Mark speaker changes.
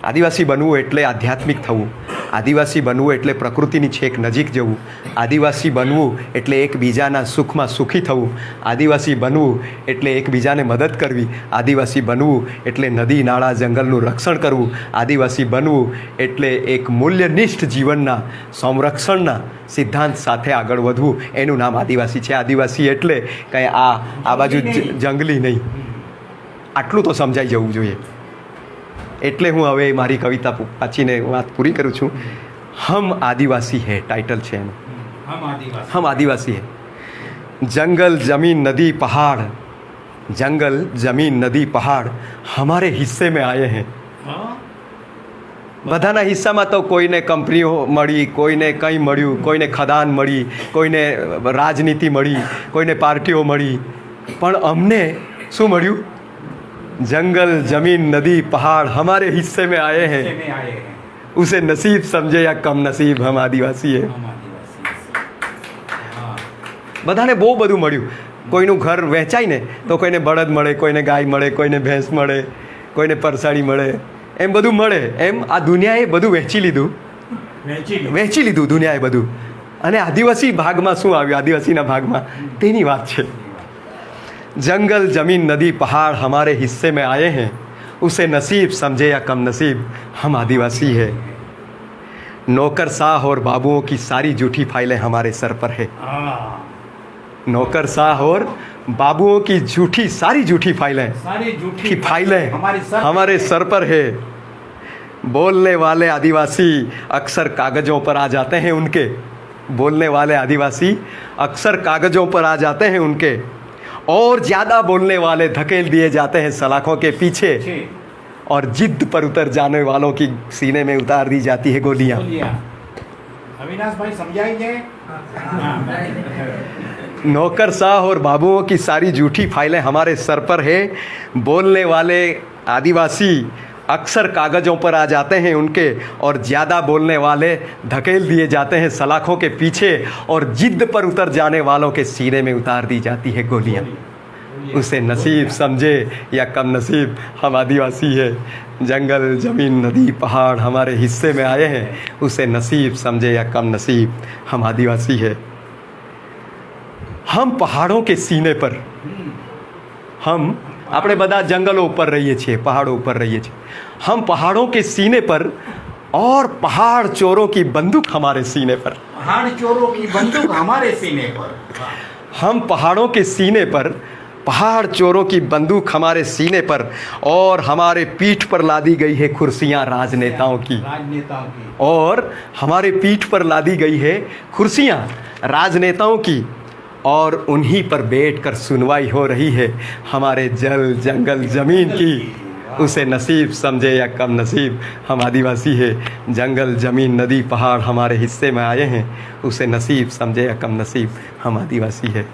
Speaker 1: આદિવાસી બનવું એટલે આધ્યાત્મિક થવું, આદિવાસી બનવું એટલે પ્રકૃતિની છેક નજીક જવું, આદિવાસી બનવું એટલે એકબીજાના સુખમાં સુખી થવું, આદિવાસી બનવું એટલે એકબીજાને મદદ કરવી, આદિવાસી બનવું એટલે નદી નાળા જંગલનું રક્ષણ કરવું, આદિવાસી બનવું એટલે એક મૂલ્યનિષ્ઠ જીવનના સંરક્ષણના સિદ્ધાંત સાથે આગળ વધવું. એનું નામ આદિવાસી છે. આદિવાસી એટલે કંઈ આ બાજુ જંગલી નહીં. આટલું તો સમજાઈ જવું જોઈએ. એટલે હું હવે મારી કવિતા પાછીને વાત પૂરી કરું છું. હમ આદિવાસી હે ટાઇટલ છે એનું. हम आदिवासी है. जंगल जमीन नदी पहाड़, जंगल जमीन नदी पहाड़ हमारे हिस्से में आए हैं. બધાના હિસ્સામાં તો કોઈને કંપનીઓ મળી, કોઈને કંઈ મળ્યું, કોઈને ખદાન મળી, કોઈને રાજનીતિ મળી, કોઈને પાર્ટીઓ મળી, પણ અમને શું મળ્યું? जंगल जमीन नदी पहाड़ हमारे हिस्से में आए हैं. उसे नसीब समझे या कम नसीब, हम आदिवासी है. બધાને બહુ બધું મળ્યું. કોઈનું ઘર વહેંચાય ને તો કોઈને બળદ મળે, કોઈને ગાય મળે, કોઈને ભેંસ મળે, કોઈને પરસાડી મળે, એમ બધું મળે. એમ આ દુનિયાએ બધું વહેંચી લીધું દુનિયાએ બધું. અને આદિવાસી ભાગમાં શું આવ્યું? આદિવાસીના ભાગમાં તેની વાત છે. जंगल जमीन नदी पहाड़ हमारे हिस्से में आए हैं, उसे नसीब समझे या कम नसीब, हम आदिवासी है. नौकरशाह और बाबुओं की सारी झूठी फाइलें हमारे सर पर है. नौकरशाह और बाबुओं की सारी झूठी फाइलें हमारे सर पर है. बोलने वाले आदिवासी अक्सर कागज़ों पर आ जाते हैं उनके. बोलने वाले आदिवासी अक्सर कागज़ों पर आ जाते हैं उनके, और ज़्यादा बोलने वाले धकेल दिए जाते हैं सलाखों के पीछे, और जिद पर उतर जाने वालों की सीने में उतार दी जाती है गोलियां.
Speaker 2: अविनाश भाई समझाएंगे.
Speaker 1: नौकरशाह और बाबुओं की सारी झूठी फाइलें हमारे सर पर है. बोलने वाले आदिवासी अक्सर कागज़ों पर आ जाते हैं उनके, और ज़्यादा बोलने वाले धकेल दिए जाते हैं सलाखों के पीछे, और जिद पर उतर जाने वालों के सीने में उतार दी जाती है गोलियां. उसे नसीब समझे या कम नसीब, हम आदिवासी है. जंगल जमीन नदी पहाड़ हमारे हिस्से में आए हैं, उसे नसीब समझे या कम नसीब, हम आदिवासी है. हम पहाड़ों के सीने पर, हम આપણે બધા જંગલો ઉપર રહીએ છીએ, પહાડો ઉપર રહીએ છીએ. हम पहाड़ों के सीने पर, और पहाड़ चोरों की बंदूक हमारे सीने पर.
Speaker 2: पहाड़ चोरों की बंदूक हमारे सीने पर.
Speaker 1: हम पहाड़ों के सीने पर, पहाड़ चोरों की बंदूक हमारे सीने पर, और हमारे पीठ पर लादी गई है कुर्सियाँ राजनेताओं की. और हमारे पीठ पर लादी गई है कुर्सियाँ राजनेताओं की, और उन्हीं पर बैठकर सुनवाई हो रही है हमारे जल जंगल ज़मीन की. उसे नसीब समझे या कम नसीब, हम आदिवासी है. जंगल ज़मीन नदी पहाड़ हमारे हिस्से में आए हैं, उसे नसीब समझे या कम नसीब, हम आदिवासी है.